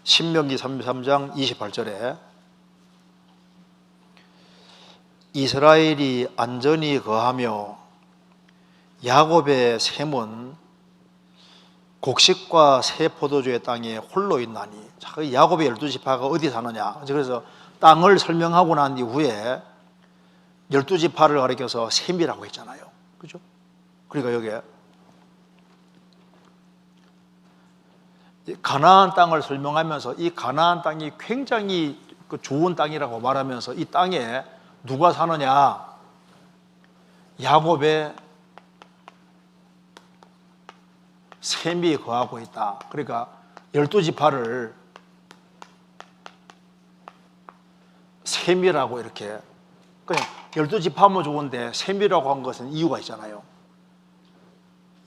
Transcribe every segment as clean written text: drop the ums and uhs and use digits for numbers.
신명기 33장 28절에 이스라엘이 안전히 거하며 야곱의 셈은 곡식과 새 포도주의 땅에 홀로 있나니. 자, 야곱의 12지파가 어디 사느냐. 그래서 땅을 설명하고 난 이후에 12지파를 가리켜서 셈이라고 했잖아요. 그죠? 그러니까 여기에 가나안 땅을 설명하면서 이 가나안 땅이 굉장히 좋은 땅이라고 말하면서 이 땅에 누가 사느냐? 야곱의 셈이 거하고 있다. 그러니까 12지파를 셈이라고 이렇게, 그냥 12지파면 좋은데 셈이라고 한 것은 이유가 있잖아요.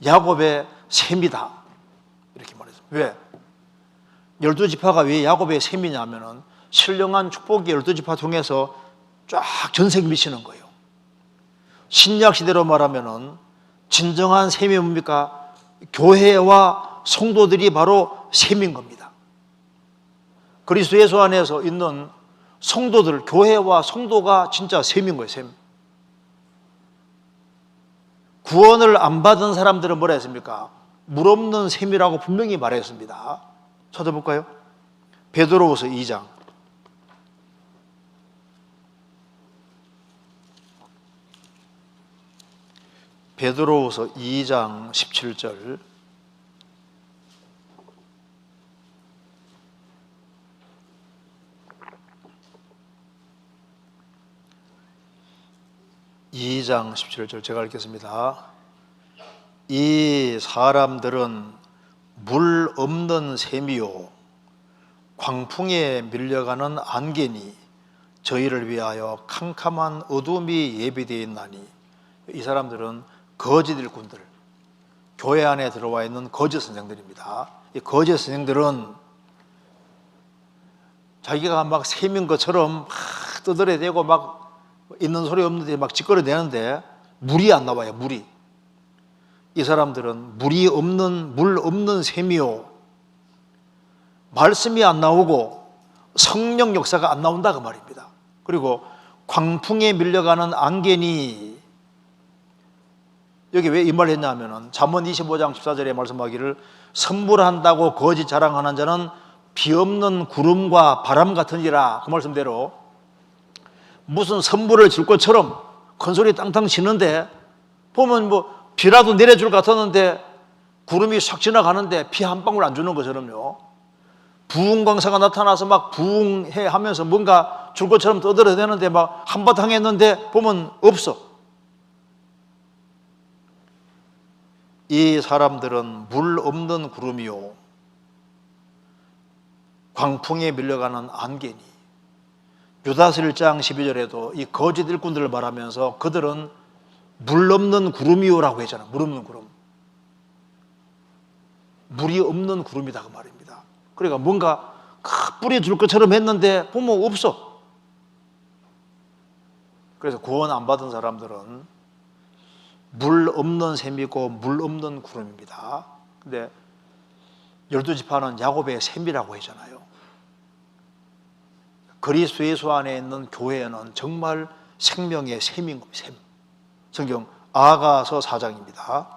야곱의 셈이다 이렇게 말했어요. 왜? 12지파가 왜 야곱의 셈이냐면은 신령한 축복이 12지파 통해서 쫙 전색 미치는 거예요. 신약 시대로 말하면은 진정한 셈이 뭡니까? 교회와 성도들이 바로 셈인 겁니다. 그리스도 예수 안에서 있는 성도들, 교회와 성도가 진짜 셈인 거예요. 셈. 구원을 안 받은 사람들은 뭐라 했습니까? 물 없는 셈이라고 분명히 말했습니다. 찾아볼까요? 베드로후서 2장. 베드로후서 2장 17절. (2장 17절) 제가 읽겠습니다. 이 사람들은 물 없는 셈이요 광풍에 밀려가는 안개니 저희를 위하여 캄캄한 어둠이 예비되어 있나니. 이 사람들은 거짓 일꾼들, 교회 안에 들어와 있는 거짓 선생들입니다. 이 거짓 선생들은 자기가 막 셈인 것처럼 막 떠들어대고 막 있는 소리 없는데 막 짓거려대는데 물이 안 나와요. 물이. 이 사람들은 물이 없는, 물 없는 셈이요 말씀이 안 나오고 성령 역사가 안 나온다 그 말입니다. 그리고 광풍에 밀려가는 안개니. 여기 왜 이 말을 했냐면은 잠언 25장 14절에 말씀하기를 선물한다고 거짓 자랑하는 자는 비 없는 구름과 바람 같으니라. 그 말씀대로 무슨 선물을 줄 것처럼 큰 소리 땅땅 치는데 보면 뭐 비라도 내려줄 것 같았는데 구름이 싹 지나가는데 비 한 방울 안 주는 것처럼요. 부흥광사가 나타나서 막 부흥해 하면서 뭔가 줄 것처럼 떠들어대는데 막 한바탕 했는데 보면 없어. 이 사람들은 물 없는 구름이요 광풍에 밀려가는 안개니. 유다서 1장 12절에도 이 거짓 일꾼들을 말하면서 그들은 물 없는 구름이요라고 했잖아요. 물 없는 구름. 물이 없는 구름이다 그 말입니다. 그러니까 뭔가 뿌리 줄 것처럼 했는데 보면 없어. 그래서 구원 안 받은 사람들은 물 없는 셈이고 물 없는 구름입니다. 근데 12지파는 야곱의 셈이라고 했잖아요. 그리스도 예수 안에 있는 교회는 정말 생명의 셈인 겁니다. 셈. 성경 아가서 4장입니다.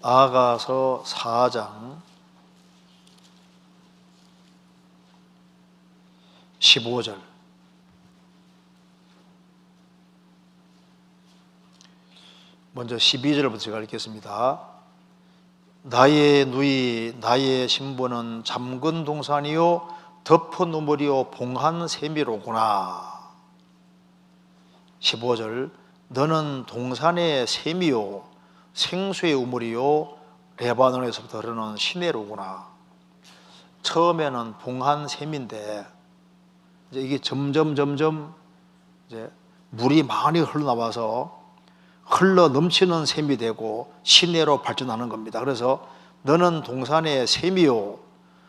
아가서 4장 15절. 먼저 12절부터 제가 읽겠습니다. 나의 누이 나의 신부는 잠근 동산이요 덮어 누물이요 봉한 셈이로구나. 15절. 너는 동산의 셈이요 생수의 우물이요 레바논에서부터 흐르는 시내로구나. 처음에는 봉한 셈인데 이제 이게 점점 이제 물이 많이 흘러나와서 흘러 넘치는 셈이 되고 시내로 발전하는 겁니다. 그래서 너는 동산의 셈이요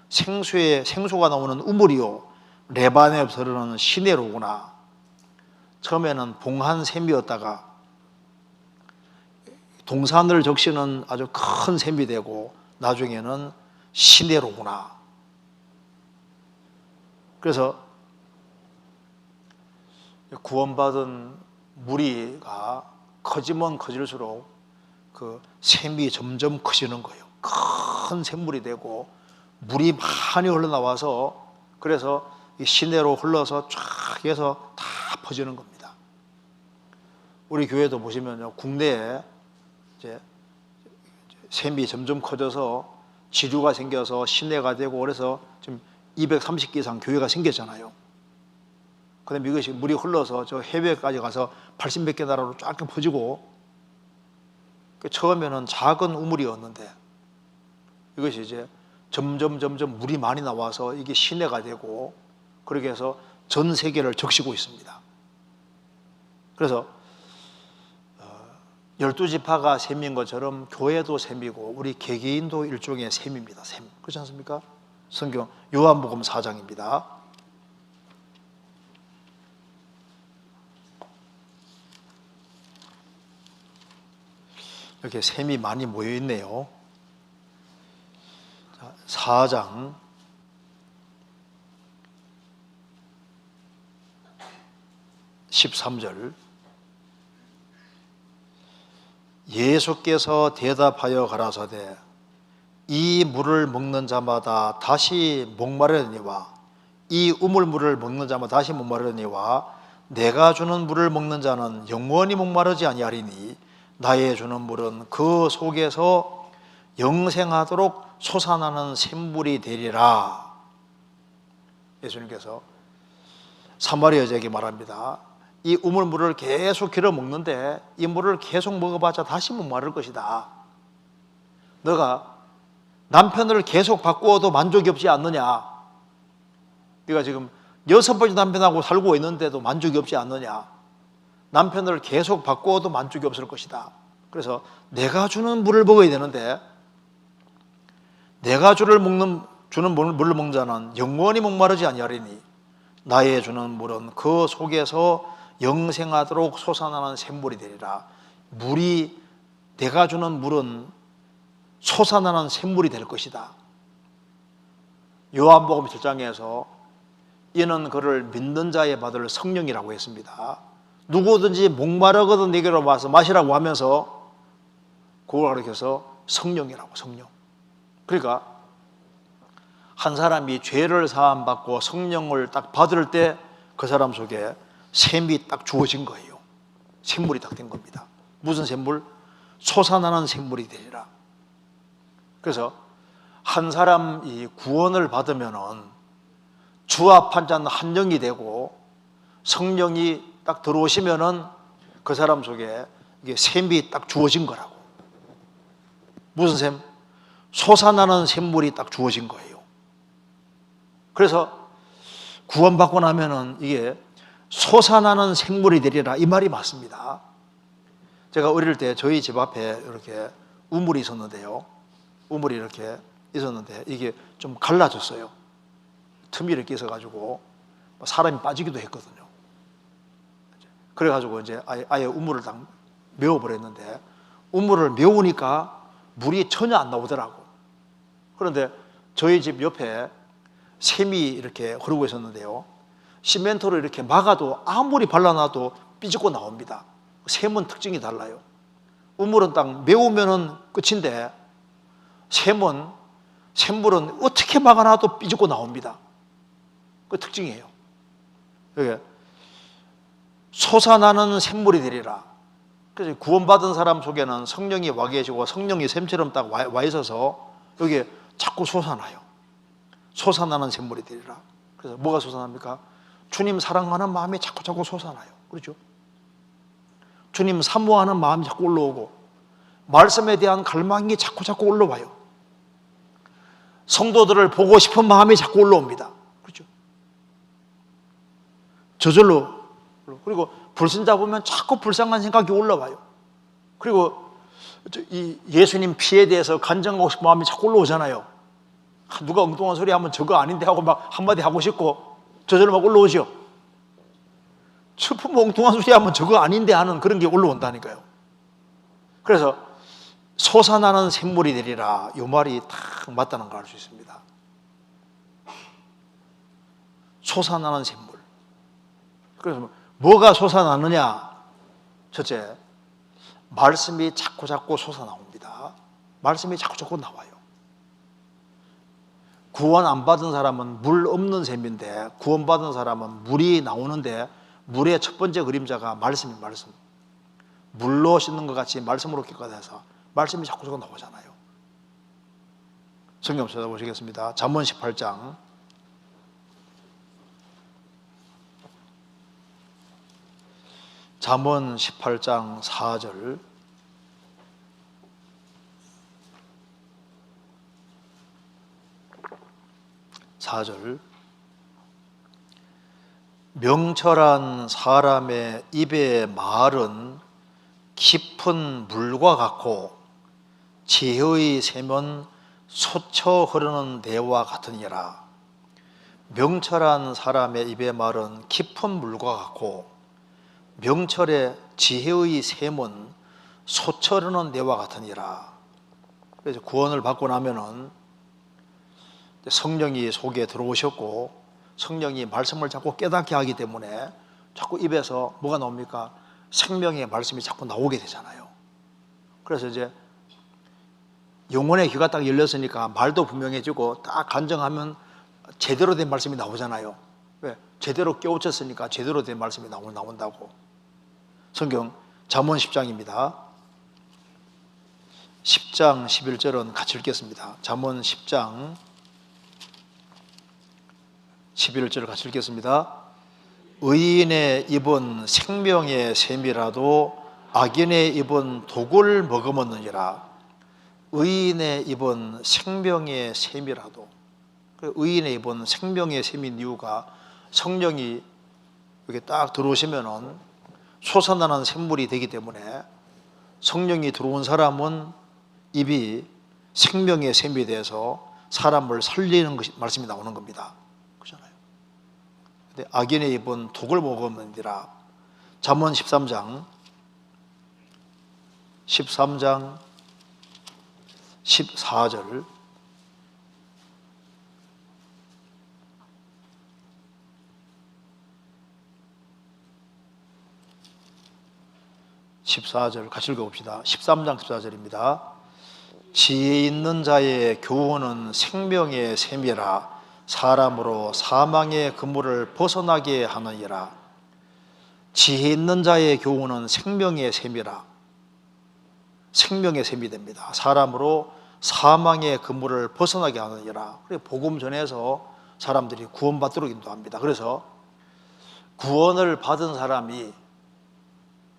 생수가 나오는 우물이요 레바논에서 흐르는 시내로구나. 처음에는 봉한 셈이었다가 동산을 적시는 아주 큰 샘이 되고 나중에는 시내로구나. 그래서 구원받은 무리가 커지면 커질수록 그 샘이 점점 커지는 거예요. 큰 샘물이 되고 물이 많이 흘러나와서 그래서 이 시내로 흘러서 쫙 해서 다 퍼지는 겁니다. 우리 교회도 보시면요, 국내에 이제 샘이 점점 커져서 지류가 생겨서 시내가 되고 그래서 지금 230개 이상 교회가 생겼잖아요. 그다음에 이것이 물이 흘러서 저 해외까지 가서 80몇 개 나라로 쫙 퍼지고, 처음에는 작은 우물이었는데 이것이 이제 점점 물이 많이 나와서 이게 시내가 되고 그렇게 해서 전 세계를 적시고 있습니다. 그래서 12지파가 샘인 것처럼 교회도 샘이고 우리 개개인도 일종의 샘입니다. 샘. 그렇지 않습니까? 성경 요한복음 4장입니다. 이렇게 샘이 많이 모여 있네요. 4장 13절. 예수께서 대답하여 가라사대 이 물을 먹는 자마다 다시 목마르니와 이 우물물을 먹는 자마다 다시 목마르니와 내가 주는 물을 먹는 자는 영원히 목마르지 아니하리니 나의 주는 물은 그 속에서 영생하도록 솟아나는 샘물이 되리라. 예수님께서 사마리아 여자에게 말합니다. 이 우물물을 계속 길어 먹는데 이 물을 계속 먹어봤자 다시 목마를 것이다. 너가 남편을 계속 바꾸어도 만족이 없지 않느냐? 네가 지금 6번째 남편하고 살고 있는데도 만족이 없지 않느냐? 남편을 계속 바꾸어도 만족이 없을 것이다. 그래서 내가 주는 물을 먹어야 되는데 내가 주는 물을 먹는 자는 영원히 목마르지 아니하리니 나의 주는 물은 그 속에서 영생하도록 솟아나는 샘물이 되리라. 물이 내가 주는 물은 솟아나는 샘물이 될 것이다. 요한복음 7장에서 이는 그를 믿는 자의 받을 성령이라고 했습니다. 누구든지 목마르거든 내게로 와서 마시라고 하면서 그걸 가르쳐서 성령이라고, 성령. 그러니까 한 사람이 죄를 사함 받고 성령을 딱 받을 때 그 사람 속에 샘이 딱 주어진 거예요. 샘물이 딱 된 겁니다. 무슨 샘물? 솟아나는 샘물이 되리라. 그래서 한 사람이 구원을 받으면은 주와 판자는 한 영이 되고 성령이 딱 들어오시면은 그 사람 속에 이게 샘이 딱 주어진 거라고. 무슨 샘? 솟아나는 샘물이 딱 주어진 거예요. 그래서 구원받고 나면은 이게 솟아나는 샘물이 되리라 이 말이 맞습니다. 제가 어릴 때 저희 집 앞에 이렇게 우물이 있었는데요. 우물이 이렇게 있었는데 이게 좀 갈라졌어요. 틈이 이렇게 있어가지고 사람이 빠지기도 했거든요. 그래가지고 이제 아예 우물을 딱 메워버렸는데 우물을 메우니까 물이 전혀 안 나오더라고. 그런데 저희 집 옆에 샘이 이렇게 흐르고 있었는데요. 시멘트로 이렇게 막아도 아무리 발라놔도 삐죽고 나옵니다. 샘은 특징이 달라요. 우물은 딱 메우면은 끝인데 샘물은 어떻게 막아놔도 삐죽고 나옵니다. 그 특징이에요. 이게 솟아나는 샘물이 되리라. 그래서 구원받은 사람 속에는 성령이 와 계시고 성령이 샘처럼 딱 와 있어서 여기에 자꾸 솟아나요. 솟아나는 샘물이 되리라. 그래서 뭐가 솟아납니까? 주님 사랑하는 마음이 자꾸 솟아나요. 그렇죠? 주님 사모하는 마음이 자꾸 올라오고 말씀에 대한 갈망이 자꾸 올라와요. 성도들을 보고 싶은 마음이 자꾸 올라옵니다. 그렇죠? 저절로. 그리고 불신자 보면 자꾸 불쌍한 생각이 올라와요. 그리고 이 예수님 피에 대해서 간증하고 싶은 마음이 자꾸 올라오잖아요. 누가 엉뚱한 소리 하면 저거 아닌데 하고 막 한마디 하고 싶고 저절로 막 올라오죠. 뭐 엉뚱한 소리 하면 저거 아닌데 하는 그런 게 올라온다니까요. 그래서 솟아나는 샘물이 되리라. 이 말이 딱 맞다는 걸 알 수 있습니다. 솟아나는 샘물. 그래서 뭐가 솟아나느냐? 첫째, 말씀이 자꾸 솟아나옵니다. 말씀이 자꾸 나와요. 구원 안 받은 사람은 물 없는 샘인데, 구원받은 사람은 물이 나오는데, 물의 첫 번째 그림자가 말씀이 말씀. 물로 씻는 것 같이 말씀으로 깨끗해서 말씀이 자꾸 나오잖아요. 성경 찾아보시겠습니다. 잠언 18장. 잠언 18장 4절. 명철한 사람의 입의 말은 깊은 물과 같고 지혜의 샘은 솟쳐 흐르는 대와 같으니라. 명철한 사람의 입의 말은 깊은 물과 같고 명철의 지혜의 샘은 솟쳐 흐르는 대와 같으니라. 그래서 구원을 받고 나면은 성령이 속에 들어오셨고 성령이 말씀을 자꾸 깨닫게 하기 때문에 자꾸 입에서 뭐가 나옵니까? 생명의 말씀이 자꾸 나오게 되잖아요. 그래서 이제 영혼의 귀가 딱 열렸으니까 말도 분명해지고 딱 간증하면 제대로 된 말씀이 나오잖아요. 왜? 제대로 깨우쳤으니까 제대로 된 말씀이 나온다고. 성경 잠언 10장입니다. 10장 11절은 같이 읽겠습니다. 잠언 10장 11절을 같이 읽겠습니다. 의인의 입은 생명의 샘이라도 악인의 입은 독을 머금었느니라. 의인의 입은 생명의 샘이라도. 의인의 입은 생명의 샘인 이유가 성령이 이렇게 딱 들어오시면은 솟아나는 샘물이 되기 때문에 성령이 들어온 사람은 입이 생명의 샘이 돼서 사람을 살리는 것이 말씀이 나오는 겁니다. 그렇잖아요. 근데 악인의 입은 독을 먹었느니라. 잠언 13장 14절 14절 같이 읽어봅시다. 13장 14절입니다. 지혜 있는 자의 교훈은 생명의 샘이라. 사람으로 사망의 그물을 벗어나게 하느니라. 지혜 있는 자의 교훈은 생명의 샘이라. 생명의 샘이 됩니다. 사람으로 사망의 그물을 벗어나게 하느니라. 복음 전해서 사람들이 구원받도록 인도합니다. 그래서 구원을 받은 사람이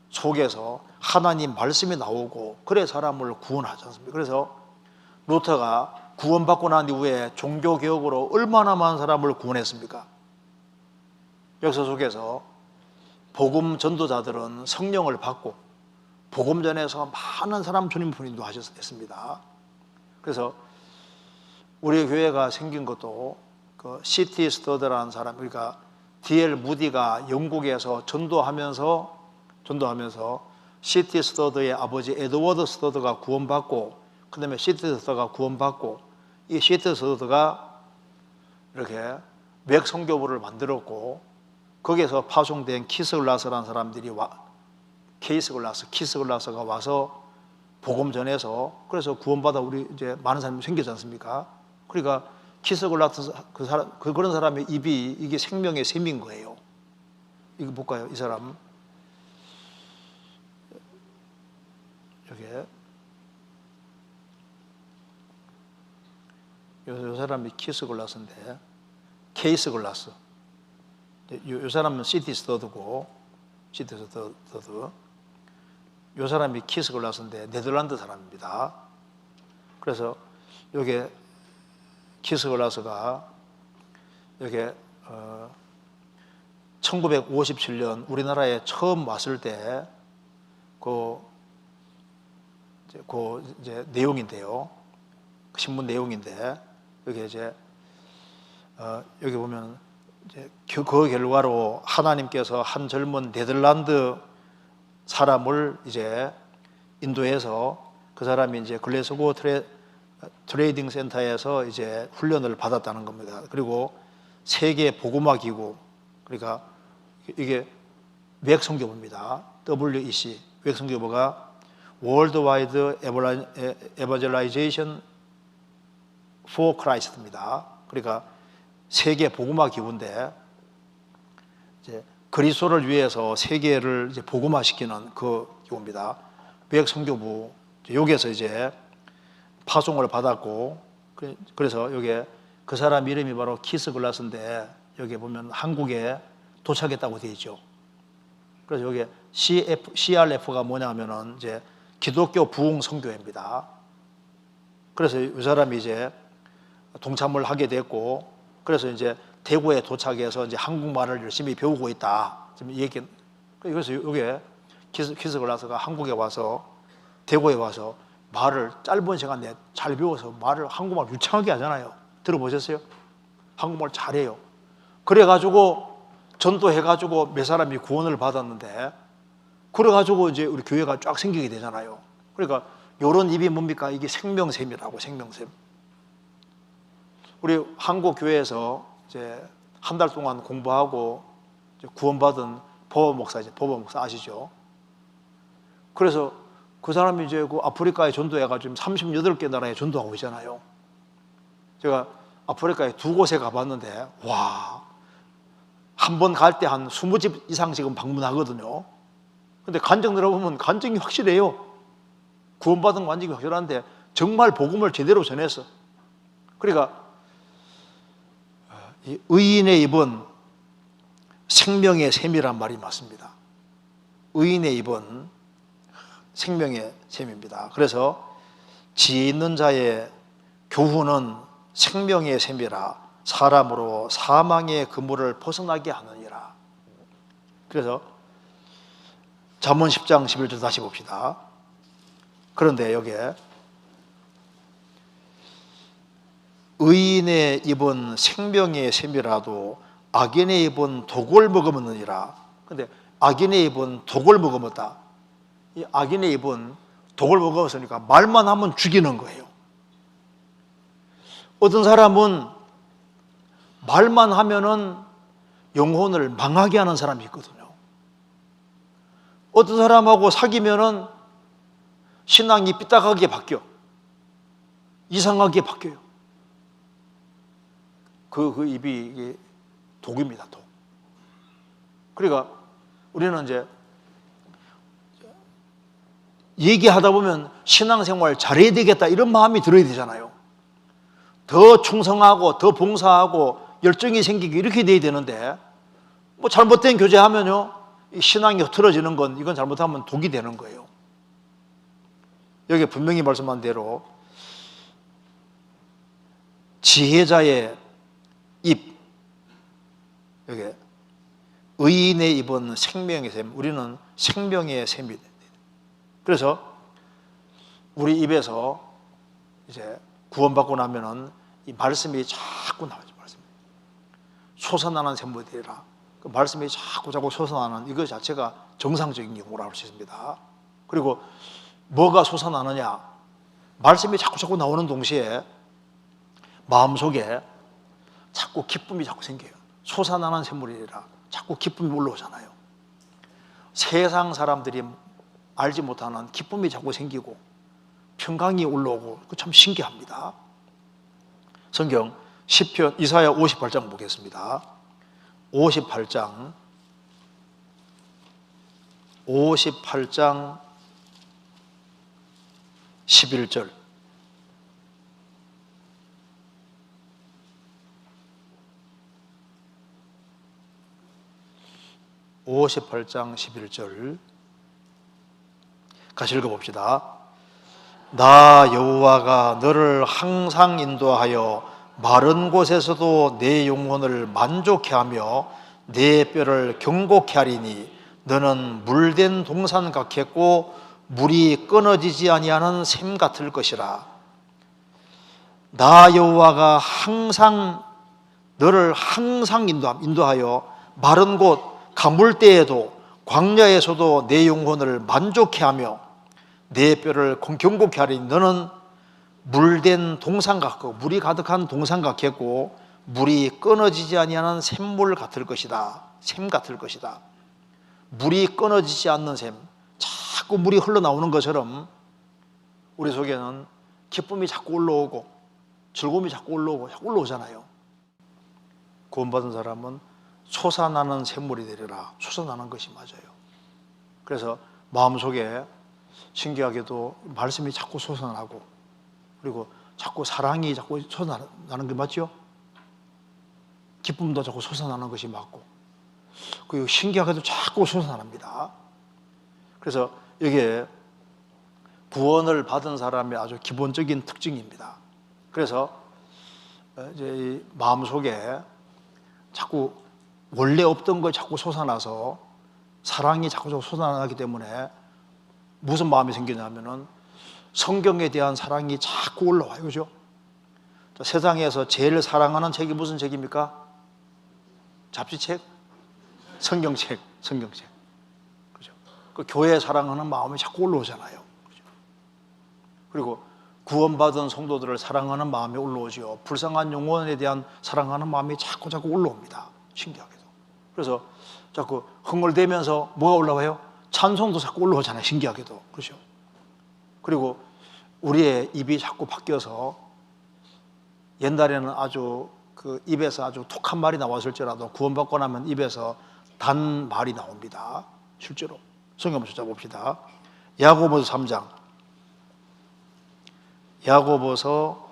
속에서 하나님 말씀이 나오고 그래 사람을 구원하지 않습니까? 그래서 루터가 구원받고 난 이후에 종교개혁으로 얼마나 많은 사람을 구원했습니까? 역사 속에서 복음 전도자들은 성령을 받고 복음 전에서 많은 사람 주님 분인도 하셨습니다. 그래서 우리 교회가 생긴 것도 그 C.T. 스터드라는 사람, 그러니까 D.L. 무디가 영국에서 전도하면서 C.T. 스터드의 아버지 에드워드 스터드가 구원받고 그 다음에 C.T. 스터드가 구원받고 이 C.T. 스터드가 이렇게 맥성교부를 만들었고 거기에서 파송된 키스글라스라는 사람들이 키스글라스가 와서 복음 전해서 그래서 구원받아 우리 이제 많은 사람이 생기지 않습니까? 그러니까 키스글라스 그런 사람의 입이 이게 생명의 샘인 거예요. 이거 볼까요? 이 사람 여기에 요 사람이 키스글라스인데 케이스글라스. 요 사람은 C.T. 스터드고 C.T. 스터드. 요 사람이 키스글라스인데 네덜란드 사람입니다. 그래서 요게 키스글라스가 요게 1957년 우리나라에 처음 왔을 때 이제 내용인데요. 신문 내용인데 여기 이제 여기 보면 이제 그 결과로 하나님께서 한 젊은 네덜란드 사람을 이제 인도해서 그 사람이 이제 글래스고 트레이딩 센터에서 이제 훈련을 받았다는 겁니다. 그리고 세계 복음화 기구, 그러니까 이게 외국 선교부입니다. WEC 외국 선교부가 Worldwide Evangelization for Christ입니다. 그러니까 세계 복음화 기구인데 이제 그리스도를 위해서 세계를 이제 복음화시키는 그 기구입니다. 외국 선교부 여기에서 이제 파송을 받았고, 그래서 여기 그 사람 이름이 바로 키스 글라스인데 여기 보면 한국에 도착했다고 되어 있죠. 그래서 여기 CRF가 뭐냐면은 이제 기독교 부흥 선교회입니다. 그래서 이 사람이 이제 동참을 하게 됐고, 그래서 이제 대구에 도착해서 이제 한국말을 열심히 배우고 있다. 지금 얘기. 그래서 여기에 키스 글라스가 한국에 와서 대구에 와서 말을 짧은 시간 내에 잘 배워서 말을 한국말 유창하게 하잖아요. 들어보셨어요? 한국말 잘해요. 그래가지고 전도해가지고 몇 사람이 구원을 받았는데, 그래가지고 이제 우리 교회가 쫙 생기게 되잖아요. 그러니까 이런 입이 뭡니까? 이게 생명샘이라고, 생명샘. 우리 한국 교회에서 이제 한 달 동안 공부하고 이제 구원받은 보보 목사 아시죠? 그래서 그 사람이 이제 그 아프리카에 전도해가지고 38개 나라에 전도하고 있잖아요. 제가 아프리카에 2곳에 가봤는데, 와, 한 번 갈 때 한 20집 이상 지금 방문하거든요. 근데 간증 들어보면 간증이 확실해요. 구원받은 간증이 확실한데 정말 복음을 제대로 전했어. 그러니까 이 의인의 입은 생명의 샘이란 말이 맞습니다. 의인의 입은 생명의 샘입니다. 그래서 지혜 있는 자의 교훈은 생명의 샘이라 사람으로 사망의 그물을 벗어나게 하느니라. 그래서 잠언 10장 11절 다시 봅시다. 그런데 여기에 의인의 입은 생명의 샘이라도 악인의 입은 독을 머금었느니라. 그런데 악인의 입은 독을 머금었다. 이 악인의 입은 독을 먹었으니까 말만 하면 죽이는 거예요. 어떤 사람은 말만 하면은 영혼을 망하게 하는 사람이 있거든요. 어떤 사람하고 사귀면은 신앙이 삐딱하게 바뀌어. 이상하게 바뀌어요. 그 입이 이게 독입니다, 독. 그러니까 우리는 이제 얘기하다 보면 신앙생활 잘해야 되겠다 이런 마음이 들어야 되잖아요. 더 충성하고 더 봉사하고 열정이 생기고 이렇게 돼야 되는데, 뭐 잘못된 교제하면요 신앙이 흐트러지는 건, 이건 잘못하면 독이 되는 거예요. 여기 분명히 말씀한 대로 지혜자의 입, 여기 의인의 입은 생명의 샘, 우리는 생명의 샘이 됩니다. 그래서 우리 입에서 이제 구원받고 나면은 이 말씀이 자꾸 나오죠. 말씀. 솟아나는 샘물들이라. 그 말씀이 자꾸 솟아나는 이거 자체가 정상적인 경우라고 할 수 있습니다. 그리고 뭐가 솟아나느냐? 말씀이 자꾸 나오는 동시에 마음속에 자꾸 기쁨이 자꾸 생겨요. 솟아나는 샘물이라 자꾸 기쁨이 올라오잖아요. 세상 사람들이 알지 못하는 기쁨이 자꾸 생기고 평강이 올라오고, 참 신기합니다. 성경 시편 이사야 58장 보겠습니다. 58장 11절. 같이 읽어봅시다. 나 여호와가 너를 항상 인도하여 마른 곳에서도 내 영혼을 만족해 하며 내 뼈를 경고케 하리니 너는 물된 동산 같겠고 물이 끊어지지 아니하는 샘 같을 것이라. 나 여호와가 항상 너를 항상 인도하여 마른 곳 가물대에도 광야에서도 내 영혼을 만족해 하며 내 뼈를 경고케 하리니 너는 물된 동상 같고 물이 가득한 동상 같겠고 물이 끊어지지 아니하는 샘물 같을 것이다. 샘 같을 것이다. 물이 끊어지지 않는 샘, 자꾸 물이 흘러나오는 것처럼 우리 속에는 기쁨이 자꾸 올라오고 즐거움이 자꾸 올라오잖아요. 구원받은 사람은 솟아나는 샘물이 되리라. 솟아나는 것이 맞아요. 그래서 마음속에 신기하게도 말씀이 자꾸 솟아나고 그리고 자꾸 사랑이 자꾸 솟아나는 게 맞죠? 기쁨도 자꾸 솟아나는 것이 맞고 그리고 신기하게도 자꾸 솟아납니다. 그래서 이게 구원을 받은 사람의 아주 기본적인 특징입니다. 그래서 이제 마음속에 자꾸 원래 없던 거 자꾸 솟아나서 사랑이 자꾸 솟아나기 때문에 무슨 마음이 생기냐면은 성경에 대한 사랑이 자꾸 올라와요. 그죠? 세상에서 제일 사랑하는 책이 무슨 책입니까? 잡지책? 성경책. 그죠? 그 교회 사랑하는 마음이 자꾸 올라오잖아요. 그죠? 그리고 구원받은 성도들을 사랑하는 마음이 올라오죠. 불쌍한 영혼에 대한 사랑하는 마음이 자꾸 올라옵니다. 신기하게도. 그래서 자꾸 흥얼대면서 뭐가 올라와요? 찬송도 자꾸 올라오잖아요. 신기하게도. 그렇죠? 그리고 우리의 입이 자꾸 바뀌어서 옛날에는 아주 그 입에서 아주 톡한 말이 나왔을지라도 구원받고 나면 입에서 단 말이 나옵니다. 실제로. 성경 한번 찾아봅시다. 야고보서 3장. 야고보서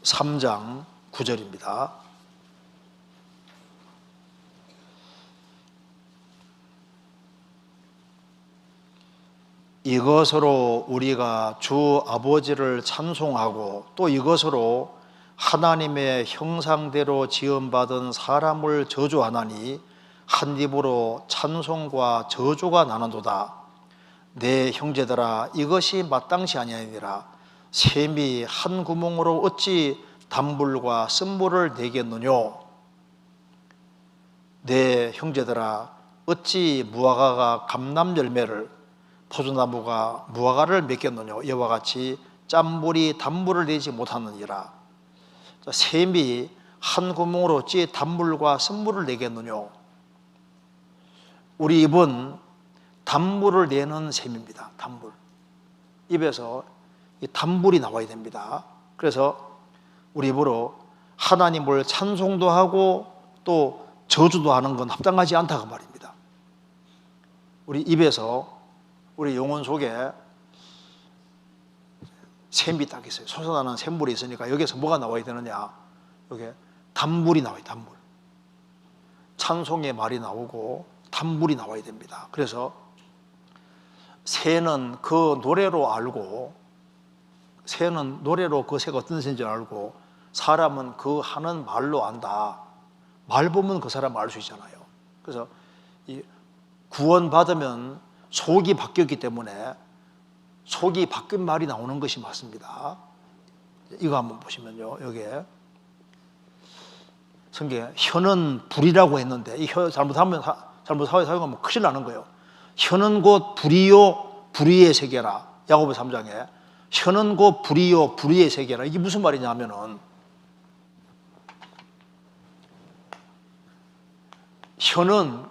3장 9절입니다. 이것으로 우리가 주 아버지를 찬송하고 또 이것으로 하나님의 형상대로 지음받은 사람을 저주하나니 한 입으로 찬송과 저주가 나는도다. 내 형제들아 이것이 마땅치 아니하니라. 샘이 한 구멍으로 어찌 단물과 쓴물을 내겠느뇨. 내 형제들아 어찌 무화과가 감람 열매를 포도나무가 무화과를 맺겠느냐. 이와 같이 짠물이 단물을 내지 못하느니라. 샘이 한 구멍으로 어찌 단물과 쓴물을 내겠느냐. 우리 입은 단물을 내는 샘입니다. 단물. 입에서 이 단물이 나와야 됩니다. 그래서 우리 입으로 하나님을 찬송도 하고 또 저주도 하는 건 합당하지 않다고 말입니다. 우리 입에서 우리 영혼 속에 샘이 딱 있어요. 솟아나는 샘물이 있으니까 여기서 뭐가 나와야 되느냐. 여기에 단물이 나와요. 단물. 찬송의 말이 나오고 단물이 나와야 됩니다. 그래서 새는 그 노래로 알고, 새는 노래로 그 새가 어떤 새인지 알고, 사람은 그 하는 말로 안다. 말 보면 그 사람 알 수 있잖아요. 그래서 이 구원받으면 속이 바뀌었기 때문에 속이 바뀐 말이 나오는 것이 맞습니다. 이거 한번 보시면요. 여기에 성경에 혀는 불이라고 했는데 이 혀 잘못 사용하면 큰일 나는 거예요. 혀는 곧 불이요 불의의 세계라. 야고보서 3장에 혀는 곧 불이요 불의의 세계라. 이게 무슨 말이냐면은 혀는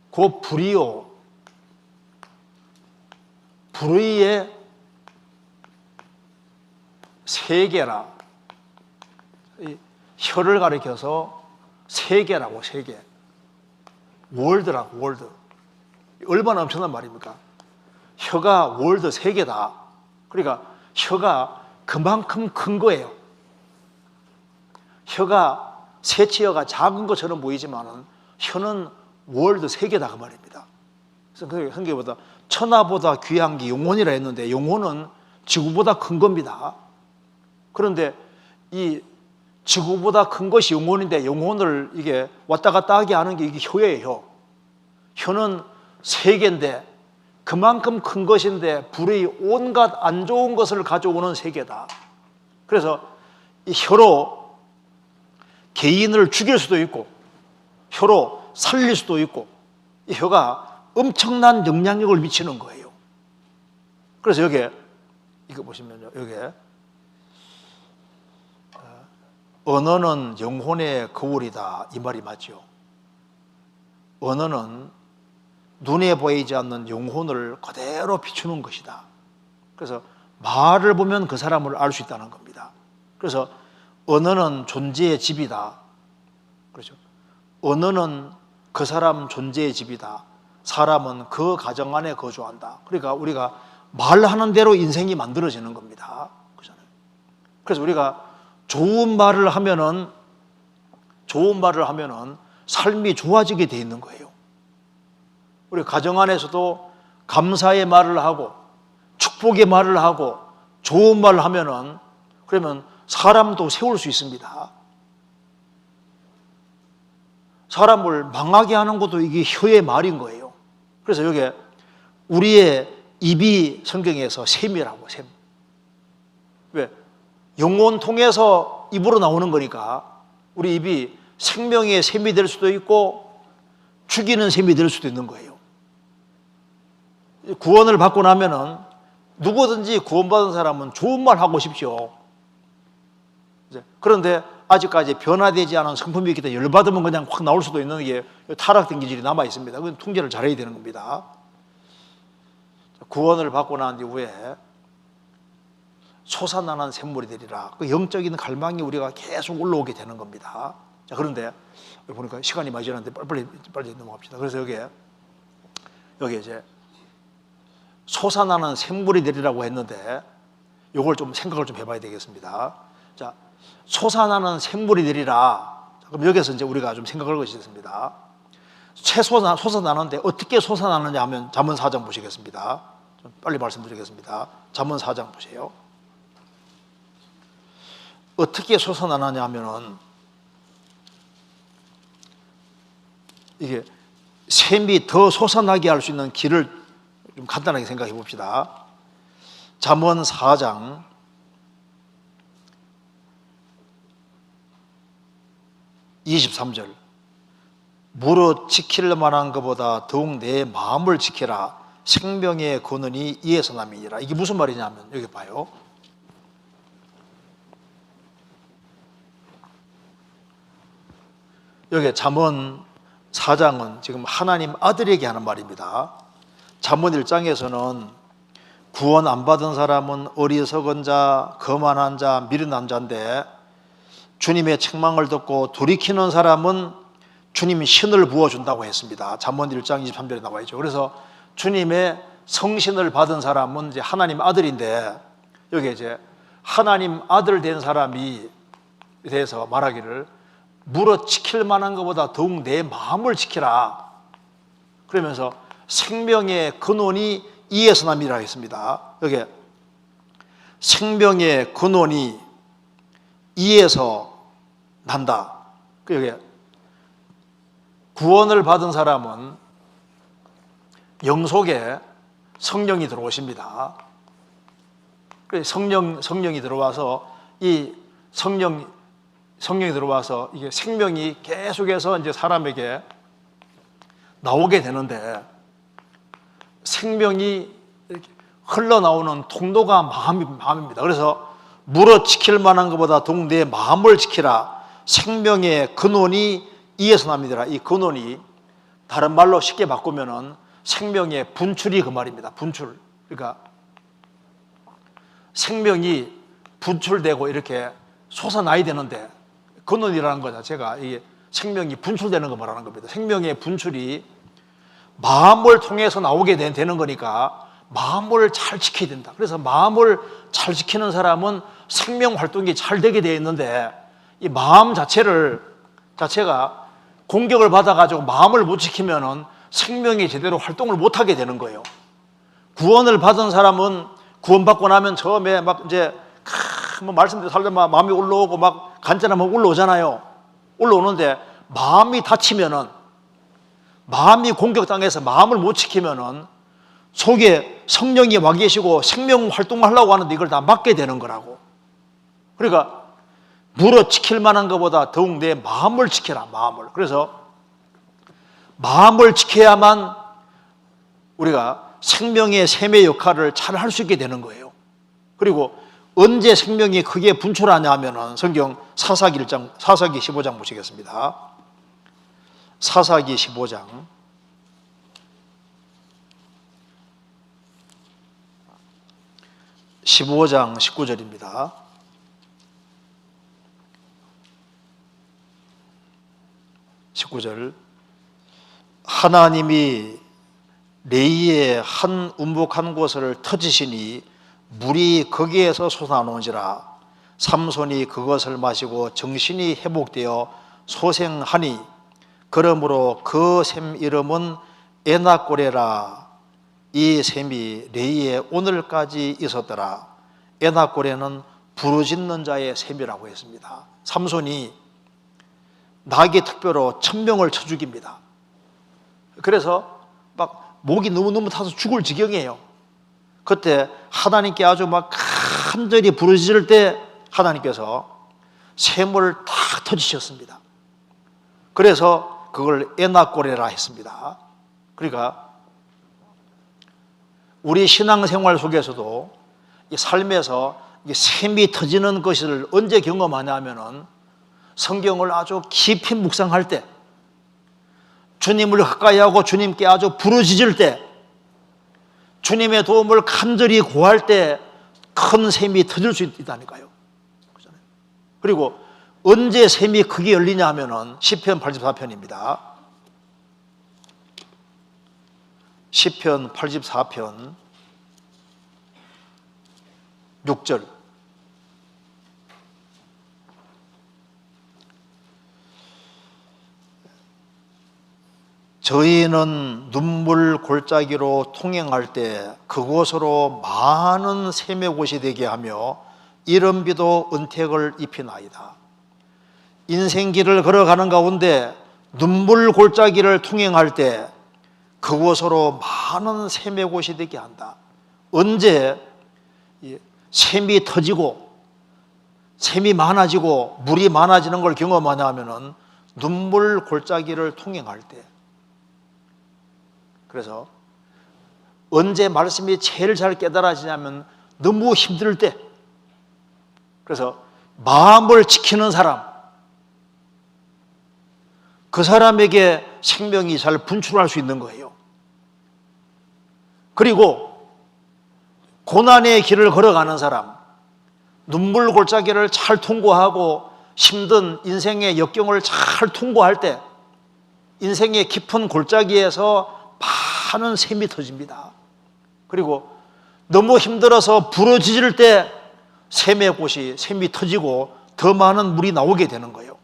곧 불이요 불의의 세계라. 혀를 가리켜서 세계라고. 세계. 월드라고. 월드. 얼마나 엄청난 말입니까? 혀가 월드 세계다. 그러니까 혀가 그만큼 큰 거예요. 혀가 새치혀가 작은 것처럼 보이지만은 혀는 월드 세계다 그 말입니다. 그래서 성경보다 천하보다 귀한 게 영혼이라 했는데 영혼은 지구보다 큰 겁니다. 그런데 이 지구보다 큰 것이 영혼인데 영혼을 이게 왔다 갔다 하게 하는 게 이게 혀예요. 혀는 세계인데 그만큼 큰 것인데 불의 온갖 안 좋은 것을 가져오는 세계다. 그래서 이 혀로 개인을 죽일 수도 있고 혀로 살릴 수도 있고 이 혀가 엄청난 영향력을 미치는 거예요. 그래서 여기에 이거 보시면요, 여기에 언어는 영혼의 거울이다 이 말이 맞죠. 언어는 눈에 보이지 않는 영혼을 그대로 비추는 것이다. 그래서 말을 보면 그 사람을 알 수 있다는 겁니다. 그래서 언어는 존재의 집이다. 그렇죠. 언어는 그 사람 존재의 집이다. 사람은 그 가정 안에 거주한다. 그러니까 우리가 말하는 대로 인생이 만들어지는 겁니다. 그렇잖아요. 그래서 우리가 좋은 말을 하면은 삶이 좋아지게 돼 있는 거예요. 우리 가정 안에서도 감사의 말을 하고 축복의 말을 하고 좋은 말을 하면은 그러면 사람도 세울 수 있습니다. 사람을 망하게 하는 것도 이게 혀의 말인 거예요. 그래서 여기에 우리의 입이 성경에서 샘이라고, 샘. 왜? 영혼 통해서 입으로 나오는 거니까 우리 입이 생명의 샘이 될 수도 있고 죽이는 샘이 될 수도 있는 거예요. 구원을 받고 나면은 누구든지 구원받은 사람은 좋은 말 하고 싶죠. 그런데 아직까지 변화되지 않은 성품이 있기 때문에 열받으면 그냥 확 나올 수도 있는 게 타락된 기질이 남아 있습니다. 그건 통제를 잘해야 되는 겁니다. 구원을 받고 난 이후에 솟아나는 샘물이 되리라. 그 영적인 갈망이 우리가 계속 올라오게 되는 겁니다. 자, 그런데 보니까 시간이 많이 지났는데 빨리 넘어갑시다. 그래서 여기 이제 솟아나는 샘물이 되리라고 했는데 이걸 좀 생각을 좀 해봐야 되겠습니다. 자, 솟아나는 샘물이 되리라. 그럼 여기서 이제 우리가 좀 생각할 것이 있습니다. 솟아나는데 어떻게 솟아나느냐 하면 잠언 4장 보시겠습니다. 좀 빨리 말씀드리겠습니다. 잠언 4장 보세요. 어떻게 솟아나느냐 하면은 이게 샘이 더 솟아나게 할 수 있는 길을 좀 간단하게 생각해 봅시다. 잠언 4장 23절. 무릇 지킬 만한 것보다 더욱 내 마음을 지키라. 생명의 근원이 이에서 남이니라. 이게 무슨 말이냐면 여기 봐요. 여기 잠언 4장은 지금 하나님 아들에게 하는 말입니다. 잠언 1장에서는 구원 안 받은 사람은 어리석은 자, 거만한 자, 미련한 자인데 주님의 책망을 듣고 돌이키는 사람은 주님이 신을 부어준다고 했습니다. 잠언 1장 23절에 나와 있죠. 그래서 주님의 성신을 받은 사람은 이제 하나님 아들인데 여기 이제 하나님 아들 된 사람이 대해서 말하기를 무릇 지킬 만한 것보다 더욱 내 마음을 지키라. 그러면서 생명의 근원이 이에서 남이라 했습니다. 여기 생명의 근원이 이에서 난다. 여기 구원을 받은 사람은 영 속에 성령이 들어오십니다. 성령이 들어와서 이 성령이 들어와서 이게 생명이 계속해서 이제 사람에게 나오게 되는데 생명이 이렇게 흘러나오는 통로가 마음입니다. 그래서 무릇 지킬 만한 것보다 더욱 내 마음을 지키라. 생명의 근원이 이에서 납니다. 이 근원이 다른 말로 쉽게 바꾸면은 생명의 분출이 그 말입니다. 분출. 그러니까 생명이 분출되고 이렇게 솟아나야 되는데 근원이라는 거 자체가 이게 생명이 분출되는 거 말하는 겁니다. 생명의 분출이 마음을 통해서 나오게 되는 거니까 마음을 잘 지켜야 된다. 그래서 마음을 잘 지키는 사람은 생명 활동이 잘 되게 되어 있는데 이 마음 자체가 공격을 받아가지고 마음을 못 지키면은 생명이 제대로 활동을 못 하게 되는 거예요. 구원을 받은 사람은 구원받고 나면 처음에 막 이제 뭐 말씀대로 살다 마음이 올라오고 막 간절하면 올라오잖아요. 올라오는데 마음이 다치면은 마음이 공격당해서 마음을 못 지키면은 속에 성령이 와 계시고 생명 활동을 하려고 하는데 이걸 다 막게 되는 거라고. 그러니까 무릇 지킬 만한 것보다 더욱 내 마음을 지켜라. 마음을. 그래서 마음을 지켜야만 우리가 생명의 샘의 역할을 잘 할 수 있게 되는 거예요. 그리고 언제 생명이 크게 분출하냐 하면은 성경 사사기 15장 보시겠습니다. 사사기 15장 19절입니다. 하나님이 레이의 한 운복한 곳을 터지시니 물이 거기에서 솟아나오는지라. 삼손이 그것을 마시고 정신이 회복되어 소생하니 그러므로 그 샘 이름은 에나꼬레라. 이 샘이 레이에 오늘까지 있었더라. 에나꼬레는 부르짖는 자의 샘이라고 했습니다. 삼손이 나귀 특별로 1000명을 쳐 죽입니다. 그래서 막 목이 너무너무 타서 죽을 지경이에요. 그때 하나님께 아주 막 간절히 부르짖을 때 하나님께서 샘을 탁 터지셨습니다. 그래서 그걸 에나꼬레라 했습니다. 그러니까 우리 신앙생활 속에서도 이 삶에서 샘이 터지는 것을 언제 경험하냐 하면은 성경을 아주 깊이 묵상할 때, 주님을 가까이 하고 주님께 아주 부르짖을 때, 주님의 도움을 간절히 구할 때 큰 샘이 터질 수 있다니까요. 그리고 언제 샘이 크게 열리냐 하면은 시편 84편입니다. 시편 84편 6절. 저희는 눈물 골짜기로 통행할 때 그곳으로 많은 샘의 곳이 되게 하며 이른비도 은택을 입히나이다. 인생길을 걸어가는 가운데 눈물 골짜기를 통행할 때 그곳으로 많은 샘의 곳이 되게 한다. 언제 샘이 터지고 샘이 많아지고 물이 많아지는 걸 경험하냐 하면은 눈물 골짜기를 통행할 때. 그래서 언제 말씀이 제일 잘 깨달아지냐면 너무 힘들 때. 그래서 마음을 지키는 사람, 그 사람에게 생명이 잘 분출할 수 있는 거예요. 그리고 고난의 길을 걸어가는 사람, 눈물 골짜기를 잘 통과하고 힘든 인생의 역경을 잘 통과할 때 인생의 깊은 골짜기에서 많은 샘이 터집니다. 그리고 너무 힘들어서 부러지질 때 샘의 곳이 샘이 터지고 더 많은 물이 나오게 되는 거예요.